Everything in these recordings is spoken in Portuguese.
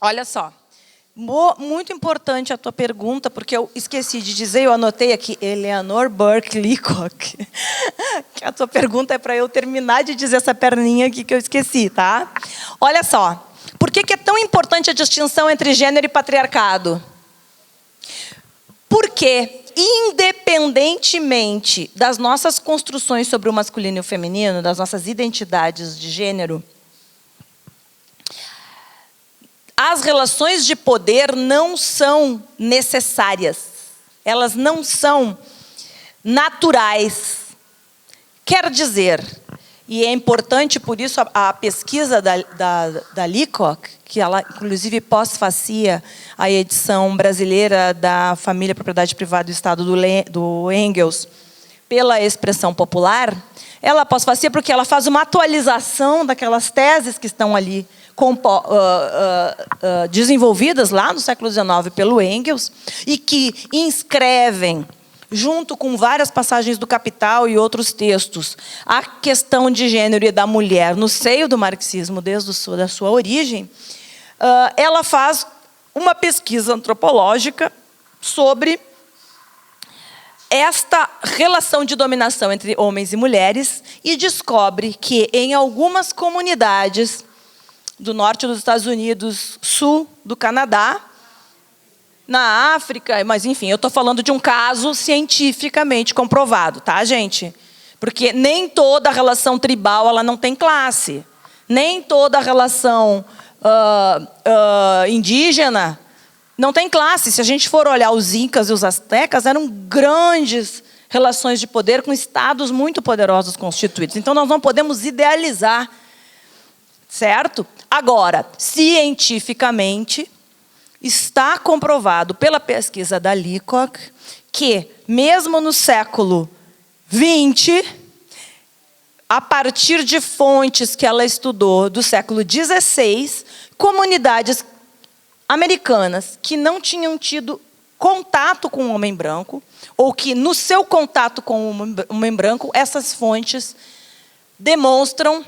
Olha só. Muito importante a tua pergunta, porque eu esqueci de dizer, eu anotei aqui, Eleanor Burke Leacock, que a tua pergunta é para eu terminar de dizer essa perninha aqui que eu esqueci, tá? Olha só, por que é tão importante a distinção entre gênero e patriarcado? Porque, independentemente das nossas construções sobre o masculino e o feminino, das nossas identidades de gênero, as relações de poder não são necessárias. Elas não são naturais. Quer dizer, e é importante, por isso, a pesquisa da Leacock, que ela, inclusive, pós-facia a edição brasileira da Família, Propriedade Privada do Estado do Engels, pela expressão popular, ela pós-facia porque ela faz uma atualização daquelas teses que estão ali desenvolvidas lá no século XIX pelo Engels e que inscrevem, junto com várias passagens do Capital e outros textos, a questão de gênero e da mulher no seio do marxismo desde a sua origem, ela faz uma pesquisa antropológica sobre esta relação de dominação entre homens e mulheres e descobre que, em algumas comunidades do norte dos Estados Unidos, sul do Canadá, na África, mas enfim, eu estou falando de um caso cientificamente comprovado, tá, gente? Porque nem toda relação tribal ela não tem classe, nem toda relação indígena não tem classe. Se a gente for olhar os incas e os astecas, eram grandes relações de poder com estados muito poderosos constituídos. Então, nós não podemos idealizar, certo? Agora, cientificamente, está comprovado pela pesquisa da Leacock que, mesmo no século XX, a partir de fontes que ela estudou do século XVI, comunidades americanas que não tinham tido contato com o homem branco, ou que, no seu contato com o homem branco, essas fontes demonstram,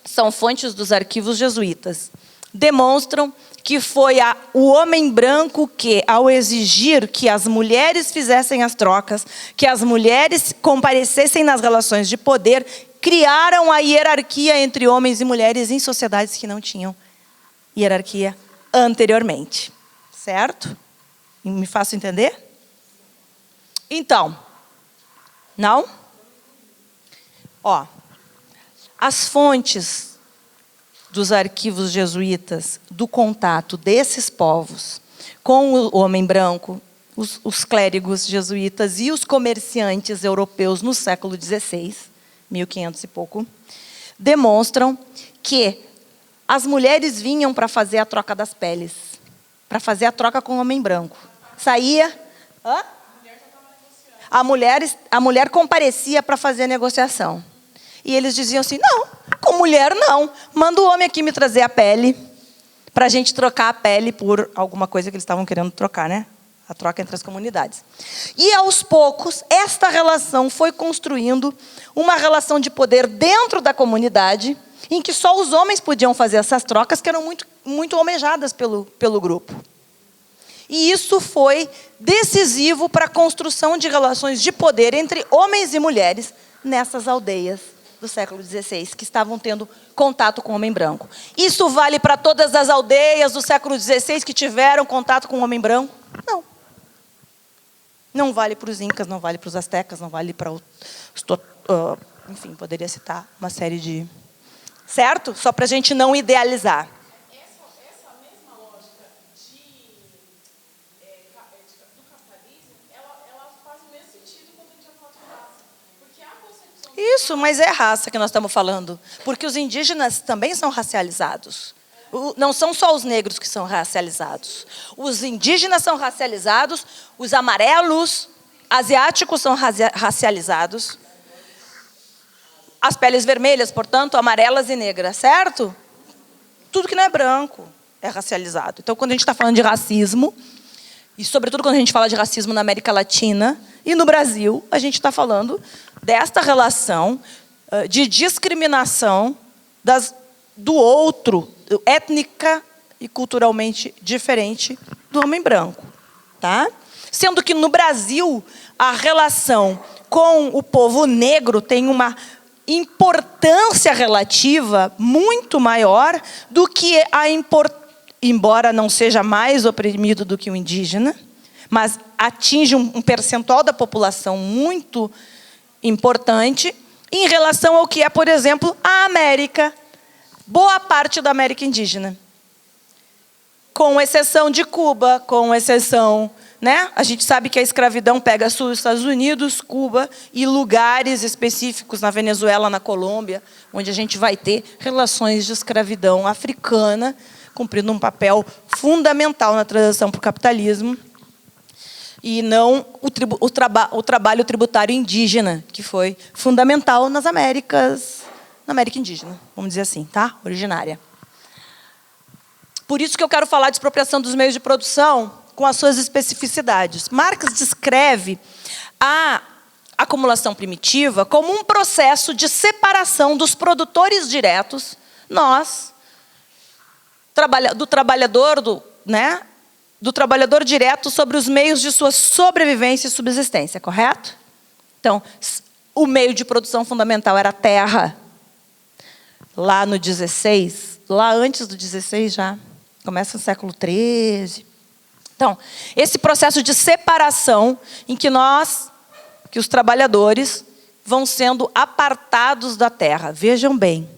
são fontes dos arquivos jesuítas, demonstram que foi o homem branco que, ao exigir que as mulheres fizessem as trocas, que as mulheres comparecessem nas relações de poder, criaram a hierarquia entre homens e mulheres em sociedades que não tinham hierarquia anteriormente. Certo? Me faço entender? Então, não? Ó, as fontes dos arquivos jesuítas, do contato desses povos com o homem branco, os clérigos jesuítas e os comerciantes europeus no século XVI, 1500 e pouco, demonstram que as mulheres vinham para fazer a troca das peles, para fazer a troca com o homem branco. Saía... Hã? A mulher comparecia para fazer a negociação. E eles diziam assim, não, com mulher não. Manda o homem aqui me trazer a pele, para a gente trocar a pele por alguma coisa que eles estavam querendo trocar, né? A troca entre as comunidades. E, aos poucos, esta relação foi construindo uma relação de poder dentro da comunidade, em que só os homens podiam fazer essas trocas, que eram muito almejadas pelo grupo. E isso foi decisivo para a construção de relações de poder entre homens e mulheres nessas aldeias do século XVI, que estavam tendo contato com o homem branco. Isso vale para todas as aldeias do século XVI que tiveram contato com o homem branco? Não. Não vale para os incas, não vale para os astecas, não vale para os... enfim, poderia citar uma série de... Certo? Só para a gente não idealizar. Essa mesma lógica do capitalismo, ela faz o mesmo sentido quando a gente fala de raça. Porque a concepção... Isso, mas é raça que nós estamos falando. Porque os indígenas também são racializados. Não são só os negros que são racializados. Os indígenas são racializados, os amarelos asiáticos são racializados. As peles vermelhas, portanto, amarelas e negras, certo? Tudo que não é branco é racializado. Então, quando a gente está falando de racismo, e sobretudo quando a gente fala de racismo na América Latina e no Brasil, a gente está falando desta relação de discriminação do outro, étnica e culturalmente diferente do homem branco, tá? Sendo que no Brasil a relação com o povo negro tem uma importância relativa muito maior do que embora não seja mais oprimido do que o indígena, mas atinge um percentual da população muito importante em relação ao que é, por exemplo, a América, boa parte da América indígena. Com exceção de Cuba, com exceção, né? A gente sabe que a escravidão pega sul dos Estados Unidos, Cuba e lugares específicos na Venezuela, na Colômbia, onde a gente vai ter relações de escravidão africana, cumprindo um papel fundamental na transição para o capitalismo, e não o trabalho tributário indígena, que foi fundamental na América indígena, vamos dizer assim, tá? Originária. Por isso que eu quero falar de expropriação dos meios de produção com as suas especificidades. Marx descreve a acumulação primitiva como um processo de separação dos produtores diretos, do trabalhador direto sobre os meios de sua sobrevivência e subsistência, correto? Então, o meio de produção fundamental era a terra. Lá no 16, lá antes do 16 já, começa no século 13. Então, esse processo de separação em que os trabalhadores, vão sendo apartados da terra. Vejam bem,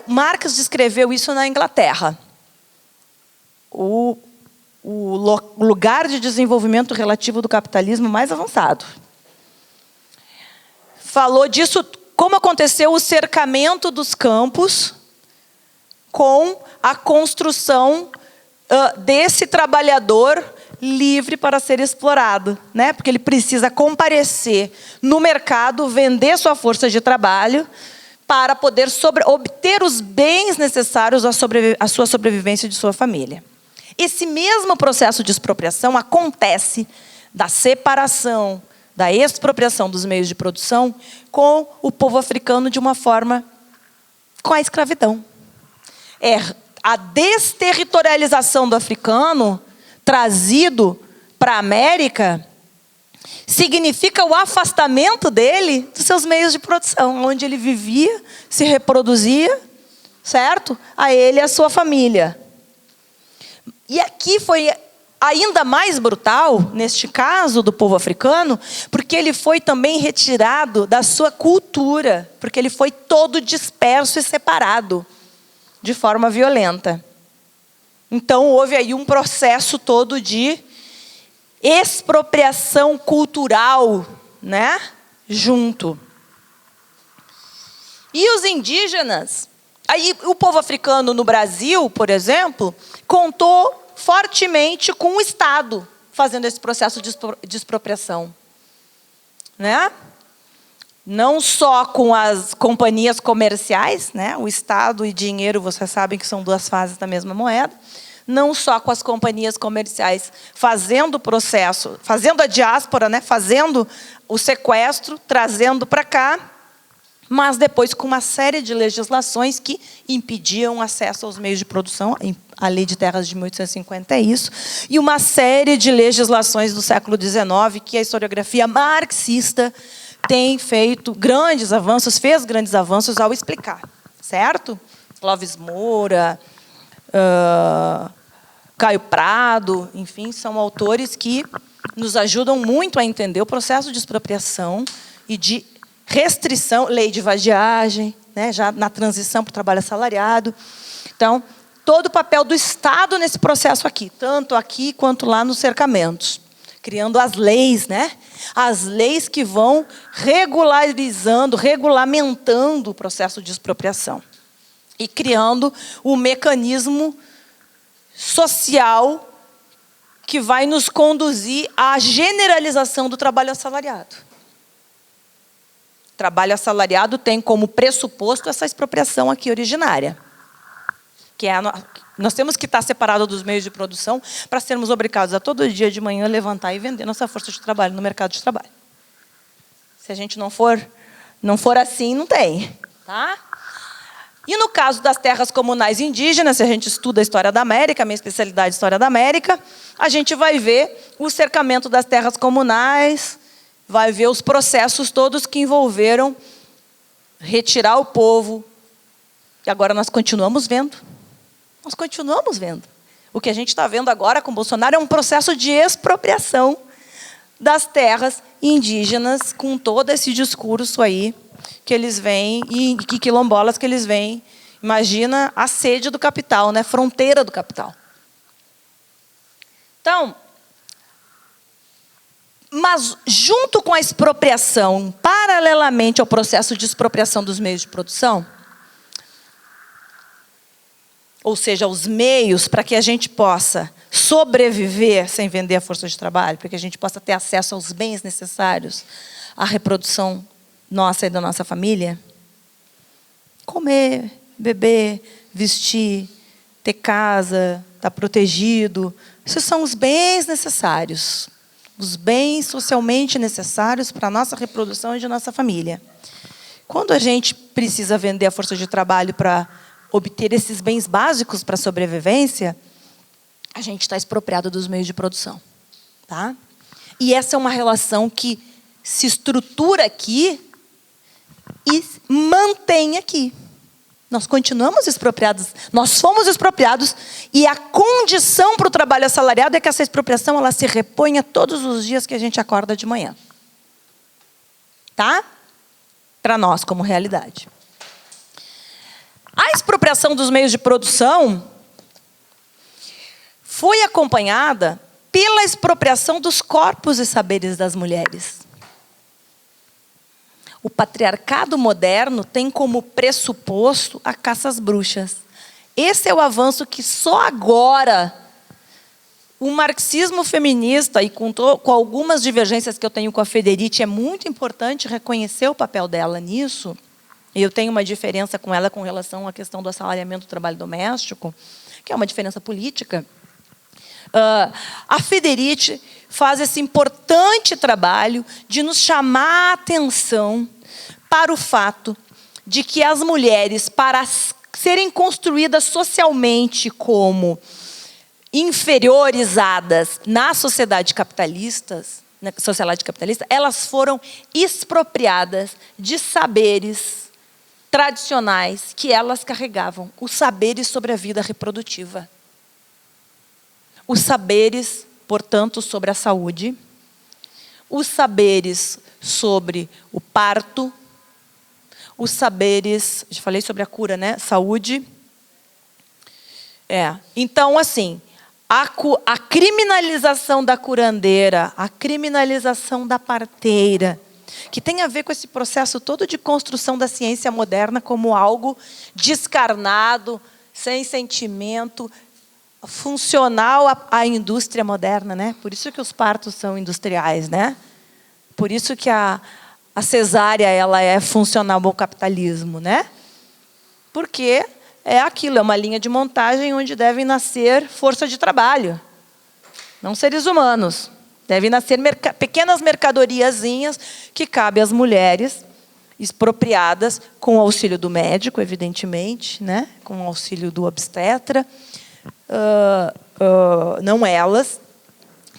Marx descreveu isso na Inglaterra. O lugar de desenvolvimento relativo do capitalismo mais avançado. Falou disso, como aconteceu o cercamento dos campos com a construção desse trabalhador livre para ser explorado, né? Porque ele precisa comparecer no mercado, vender sua força de trabalho para poder obter os bens necessários à sua sobrevivência e de sua família. Esse mesmo processo de expropriação acontece da separação, da expropriação dos meios de produção com o povo africano de uma forma com a escravidão. A desterritorialização do africano trazido para a América significa o afastamento dele dos seus meios de produção, onde ele vivia, se reproduzia, certo? A ele e a sua família. E aqui foi ainda mais brutal, neste caso do povo africano, porque ele foi também retirado da sua cultura, porque ele foi todo disperso e separado de forma violenta. Então, houve aí um processo todo de expropriação cultural, né? Junto. E os indígenas? Aí, o povo africano no Brasil, por exemplo, contou fortemente com o Estado fazendo esse processo de expropriação, né? Não só com as companhias comerciais, né? O Estado e dinheiro, vocês sabem que são duas faces da mesma moeda. Não só com as companhias comerciais fazendo o processo, fazendo a diáspora, né? Fazendo o sequestro, trazendo para cá, mas depois com uma série de legislações que impediam acesso aos meios de produção. A Lei de Terras de 1850 é isso. E uma série de legislações do século XIX que a historiografia marxista tem feito grandes avanços, fez grandes avanços ao explicar, certo? Clóvis Moura, Caio Prado, enfim, são autores que nos ajudam muito a entender o processo de expropriação e de restrição, lei de vadiagem, né, já na transição para o trabalho assalariado. Então, todo o papel do Estado nesse processo aqui, tanto aqui quanto lá nos cercamentos. Criando as leis, né? As leis que vão regularizando, regulamentando o processo de expropriação. E criando o mecanismo social que vai nos conduzir à generalização do trabalho assalariado. O trabalho assalariado tem como pressuposto essa expropriação aqui originária. Que é nós temos que estar separados dos meios de produção para sermos obrigados a todo dia de manhã levantar e vender nossa força de trabalho no mercado de trabalho. Se a gente não for assim, não tem. Tá? E no caso das terras comunais indígenas, se a gente estuda a história da América, minha especialidade é história da América, a gente vai ver o cercamento das terras comunais, vai ver os processos todos que envolveram retirar o povo. E agora nós continuamos vendo. Nós continuamos vendo. O que a gente está vendo agora com Bolsonaro é um processo de expropriação das terras indígenas, com todo esse discurso aí que eles vêm, e que quilombolas que eles vêm. Imagina a sede do capital, né? Fronteira do capital. Então, mas junto com a expropriação, paralelamente ao processo de expropriação dos meios de produção, ou seja, os meios para que a gente possa sobreviver sem vender a força de trabalho, para que a gente possa ter acesso aos bens necessários à reprodução nossa e da nossa família, comer, beber, vestir, ter casa, estar protegido, esses são os bens necessários, os bens socialmente necessários para a nossa reprodução e de nossa família. Quando a gente precisa vender a força de trabalho para obter esses bens básicos para a sobrevivência, a gente está expropriado dos meios de produção. Tá? E essa é uma relação que se estrutura aqui e mantém aqui. Nós continuamos expropriados, nós fomos expropriados, e a condição para o trabalho assalariado é que essa expropriação ela se reponha todos os dias que a gente acorda de manhã. Tá? Para nós, como realidade. A expropriação dos meios de produção foi acompanhada pela expropriação dos corpos e saberes das mulheres. O patriarcado moderno tem como pressuposto a caça às bruxas. Esse é o avanço que só agora o marxismo feminista, e com algumas divergências que eu tenho com a Federici, é muito importante reconhecer o papel dela nisso. Eu tenho uma diferença com ela com relação à questão do assalariamento do trabalho doméstico, que é uma diferença política. A Federici faz esse importante trabalho de nos chamar a atenção para o fato de que as mulheres, para serem construídas socialmente como inferiorizadas na sociedade capitalista, elas foram expropriadas de saberes tradicionais que elas carregavam, os saberes sobre a vida reprodutiva. Os saberes, portanto, sobre a saúde, os saberes sobre o parto, os saberes, já falei sobre a cura, né? Saúde. Então, assim, a criminalização da curandeira, a criminalização da parteira, que tem a ver com esse processo todo de construção da ciência moderna como algo descarnado, sem sentimento, funcional à indústria moderna, né? Por isso que os partos são industriais, né? Por isso que a cesárea ela é funcional ao capitalismo, né? Porque é aquilo, é uma linha de montagem onde devem nascer força de trabalho, não seres humanos. Devem nascer pequenas mercadoriazinhas que cabem às mulheres expropriadas com o auxílio do médico, evidentemente, né? Com o auxílio do obstetra. Não elas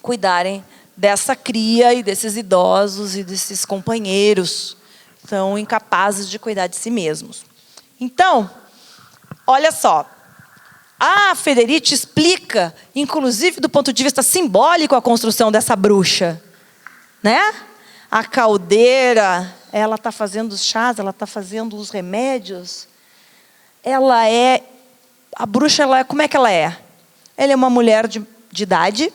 cuidarem dessa cria e desses idosos e desses companheiros tão incapazes de cuidar de si mesmos. Então, olha só, a Federici explica, inclusive do ponto de vista simbólico, a construção dessa bruxa, né? A caldeira, ela está fazendo os chás, ela está fazendo os remédios. A bruxa, como é que ela é? Ela é uma mulher de idade.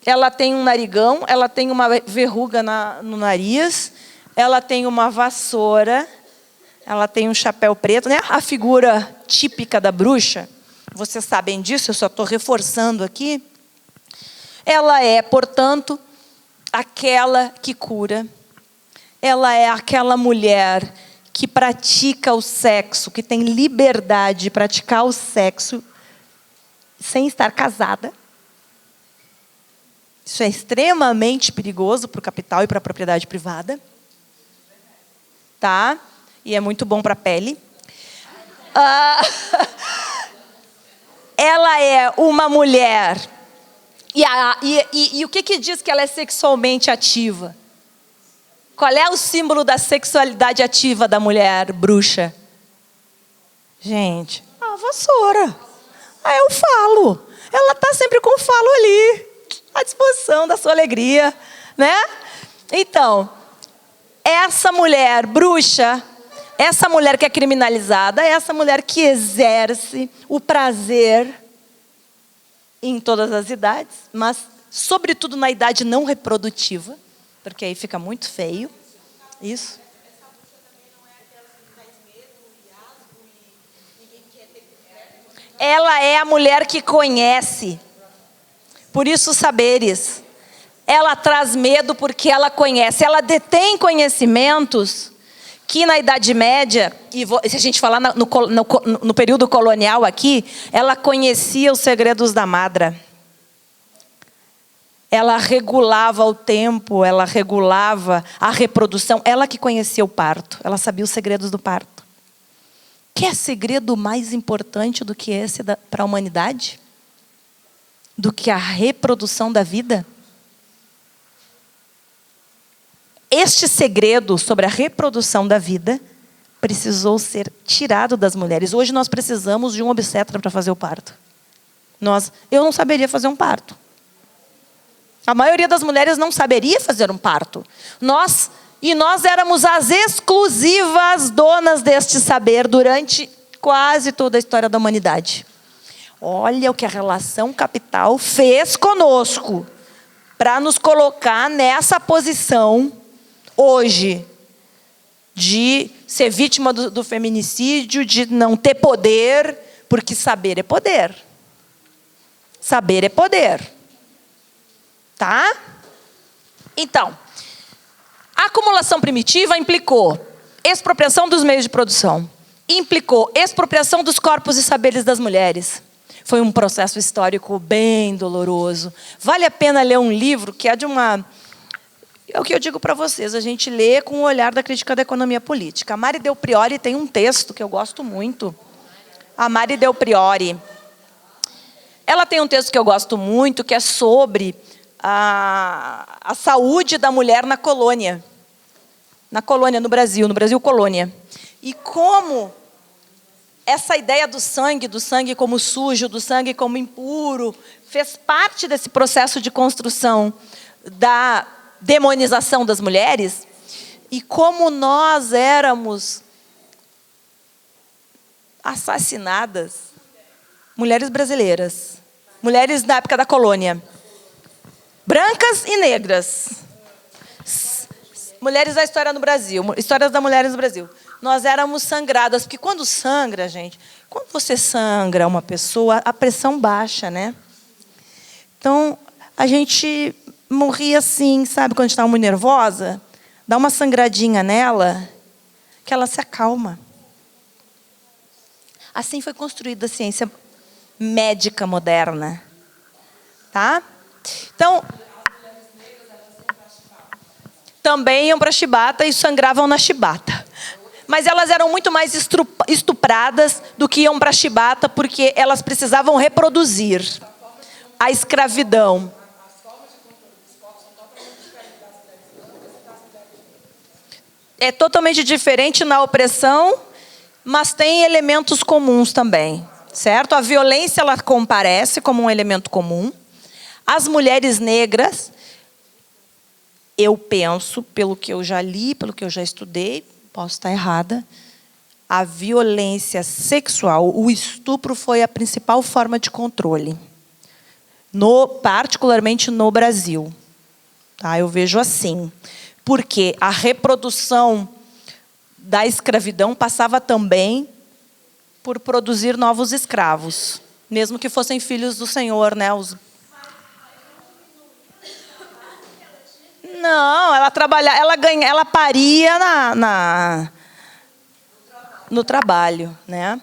Ela tem um narigão, ela tem uma verruga no nariz, ela tem uma vassoura, ela tem um chapéu preto, né? A figura típica da bruxa, vocês sabem disso, eu só estou reforçando aqui. Ela é, portanto, aquela que cura. Ela é aquela mulher que pratica o sexo, que tem liberdade de praticar o sexo sem estar casada. Isso é extremamente perigoso para o capital e para a propriedade privada. Tá? e é muito bom para a pele. Ela é uma mulher. E o que diz que ela é sexualmente ativa? Qual é o símbolo da sexualidade ativa da mulher bruxa? Gente, a vassoura. Aí eu falo. Ela está sempre com o falo ali, à disposição da sua alegria, né? Então, essa mulher bruxa, essa mulher que é criminalizada, é essa mulher que exerce o prazer em todas as idades, mas sobretudo na idade não reprodutiva, porque aí fica muito feio. Isso. Ela é a mulher que conhece, por isso saberes. Ela traz medo porque ela conhece. Ela detém conhecimentos que na Idade Média, e se a gente falar no período colonial aqui, ela conhecia os segredos da madra. Ela regulava o tempo, ela regulava a reprodução. Ela que conhecia o parto, ela sabia os segredos do parto. Quer segredo mais importante do que esse para a humanidade? Do que a reprodução da vida? Este segredo sobre a reprodução da vida precisou ser tirado das mulheres. Hoje nós precisamos de um obstetra para fazer o parto. Eu não saberia fazer um parto. A maioria das mulheres não saberia fazer um parto. Nós éramos as exclusivas donas deste saber durante quase toda a história da humanidade. Olha o que a relação capital fez conosco para nos colocar nessa posição hoje de ser vítima do feminicídio, de não ter poder, porque saber é poder. Saber é poder. Tá? Então, a acumulação primitiva implicou expropriação dos meios de produção, implicou expropriação dos corpos e saberes das mulheres. Foi um processo histórico bem doloroso. Vale a pena ler um livro que é de uma... É o que eu digo para vocês, a gente lê com o olhar da crítica da economia política. A Mari Del Priori tem um texto que eu gosto muito. A Mari Del Priori. Ela tem um texto que eu gosto muito, que é sobre a saúde da mulher na colônia. Na colônia, no Brasil colônia. E como essa ideia do sangue como sujo, do sangue como impuro, fez parte desse processo de construção da demonização das mulheres, e como nós éramos assassinadas, mulheres brasileiras, mulheres da época da colônia, brancas e negras, mulheres da história no Brasil, histórias das mulheres no Brasil. Nós éramos sangradas, porque quando sangra, gente, quando você sangra uma pessoa, a pressão baixa, né? Então, a gente morria assim, sabe, quando a gente estava muito nervosa, dá uma sangradinha nela, que ela se acalma. Assim foi construída a ciência médica moderna. Tá? Então, também iam para a chibata e sangravam na chibata. Mas elas eram muito mais estupradas do que iam para a chibata, porque elas precisavam reproduzir. A escravidão. É totalmente diferente na opressão, mas tem elementos comuns também, certo? A violência, ela comparece como um elemento comum. As mulheres negras, eu penso, pelo que eu já li, pelo que eu já estudei, posso estar errada, a violência sexual, o estupro foi a principal forma de controle, particularmente no Brasil. Tá? Eu vejo assim, porque a reprodução da escravidão passava também por produzir novos escravos, mesmo que fossem filhos do Senhor, né? Não, ela trabalhava, ela paria no trabalho, né?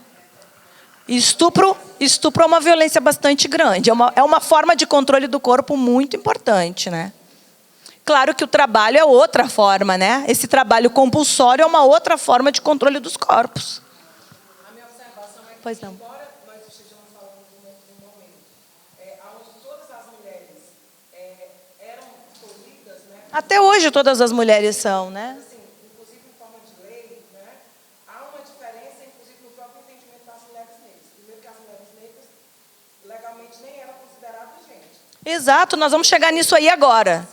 Estupro é uma violência bastante grande, é uma forma de controle do corpo muito importante, né? Claro que o trabalho é outra forma, né? Esse trabalho compulsório é uma outra forma de controle dos corpos. A minha observação é que, Pois não. embora nós estejamos falando de um momento onde todas as mulheres eram tolhidas, né? Até hoje todas as mulheres são, né? Assim, inclusive em forma de lei, né? Há uma diferença, inclusive, no próprio entendimento das mulheres negras. Primeiro que as mulheres negras legalmente nem eram consideradas gente. Exato, nós vamos chegar nisso aí agora.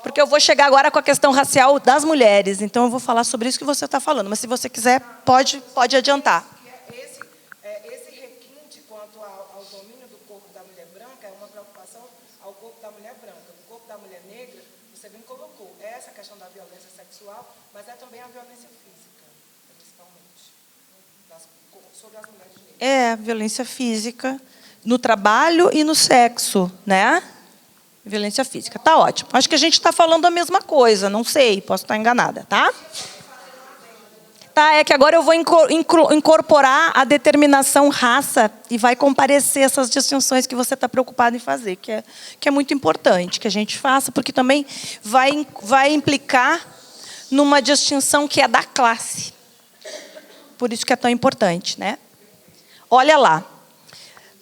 Porque eu vou chegar agora com a questão racial das mulheres. Então, eu vou falar sobre isso que você está falando. Mas, se você quiser, pode adiantar. Esse requinte quanto ao domínio do corpo da mulher branca é uma preocupação ao corpo da mulher branca. O corpo da mulher negra, você bem colocou, é essa questão da violência sexual, mas é também a violência física, principalmente, sobre as mulheres negras. É, violência física no trabalho e no sexo, né? Violência física. Tá ótimo. Acho que a gente está falando a mesma coisa. Não sei, posso estar enganada, tá? Tá, é que agora eu vou incorporar a determinação raça e vai comparecer essas distinções que você está preocupado em fazer, que é muito importante que a gente faça, porque também vai implicar numa distinção que é da classe. Por isso que é tão importante, né? Olha lá.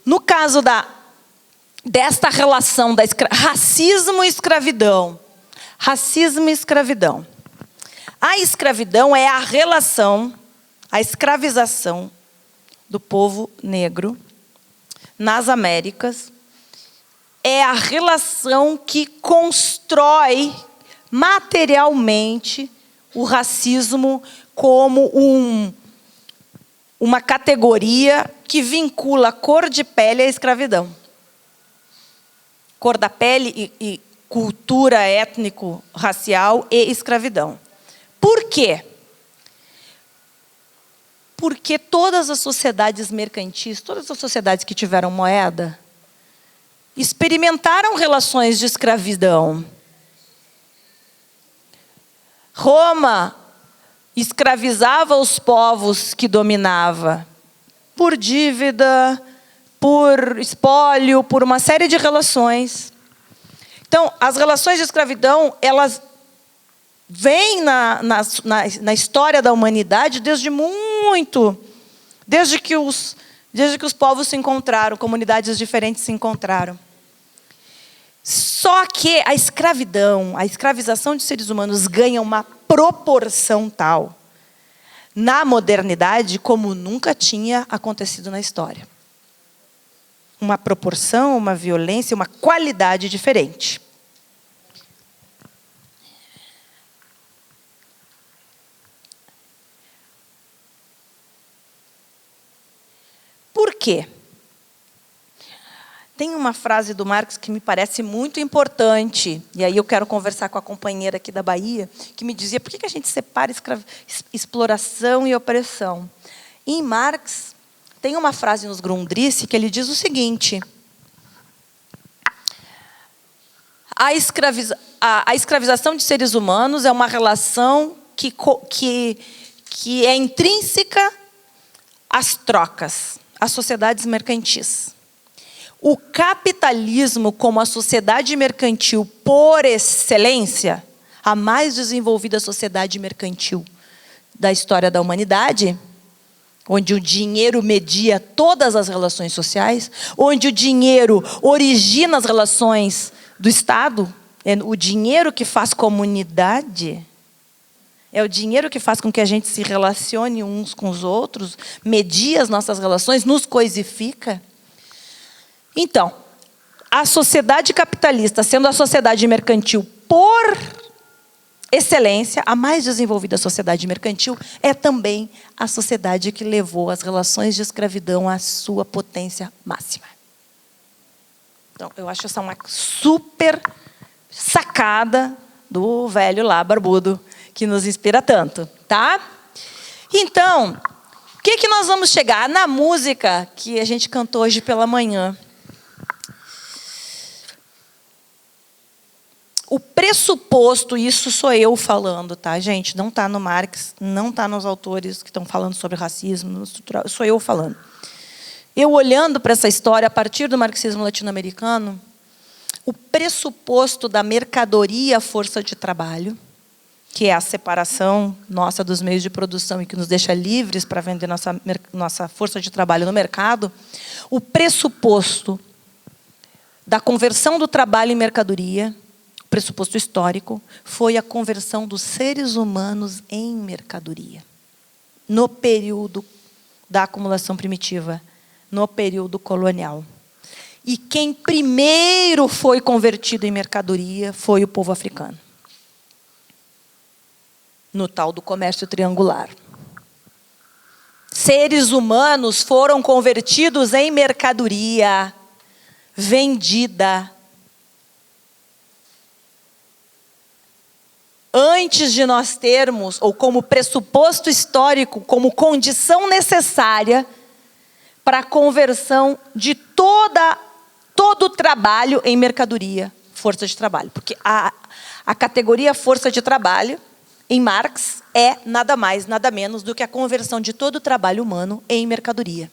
No caso desta relação da racismo e escravidão. Racismo e escravidão. A escravidão é a relação, a escravização do povo negro nas Américas. É a relação que constrói materialmente o racismo como uma categoria que vincula a cor de pele à escravidão. Cor da pele e cultura étnico-racial e escravidão. Por quê? Porque todas as sociedades mercantis, todas as sociedades que tiveram moeda, experimentaram relações de escravidão. Roma escravizava os povos que dominava por dívida, por espólio, por uma série de relações. Então, as relações de escravidão, elas vêm na história da humanidade desde que os povos se encontraram, comunidades diferentes se encontraram. Só que a escravização de seres humanos ganha uma proporção tal na modernidade como nunca tinha acontecido na história. Uma proporção, uma violência, uma qualidade diferente. Por quê? Tem uma frase do Marx que me parece muito importante, e aí eu quero conversar com a companheira aqui da Bahia, que me dizia por que a gente separa exploração e opressão. Em Marx, tem uma frase nos Grundrisse que ele diz o seguinte: a escravização de seres humanos é uma relação que é intrínseca às trocas, às sociedades mercantis. O capitalismo, como a sociedade mercantil por excelência, a mais desenvolvida sociedade mercantil da história da humanidade, onde o dinheiro media todas as relações sociais, onde o dinheiro origina as relações do Estado, é o dinheiro que faz comunidade, é o dinheiro que faz com que a gente se relacione uns com os outros, media as nossas relações, nos coisifica. Então, a sociedade capitalista, sendo a sociedade mercantil por excelência, a mais desenvolvida sociedade mercantil, é também a sociedade que levou as relações de escravidão à sua potência máxima. Então, eu acho essa uma super sacada do velho lá, barbudo, que nos inspira tanto, tá? Então, o que nós vamos chegar? Na música que a gente cantou hoje pela manhã. O pressuposto, isso sou eu falando, tá, gente? Não está no Marx, não está nos autores que estão falando sobre racismo, sou eu falando. Eu olhando para essa história a partir do marxismo latino-americano, o pressuposto da mercadoria força de trabalho, que é a separação nossa dos meios de produção e que nos deixa livres para vender nossa força de trabalho no mercado, o pressuposto da conversão do trabalho em mercadoria, o pressuposto histórico, foi a conversão dos seres humanos em mercadoria, no período da acumulação primitiva, no período colonial. E quem primeiro foi convertido em mercadoria foi o povo africano, no tal do comércio triangular. Seres humanos foram convertidos em mercadoria, vendida. Antes de nós termos, ou como pressuposto histórico, como condição necessária para a conversão de todo o trabalho em mercadoria, força de trabalho. Porque a categoria força de trabalho, em Marx, é nada mais, nada menos do que a conversão de todo o trabalho humano em mercadoria.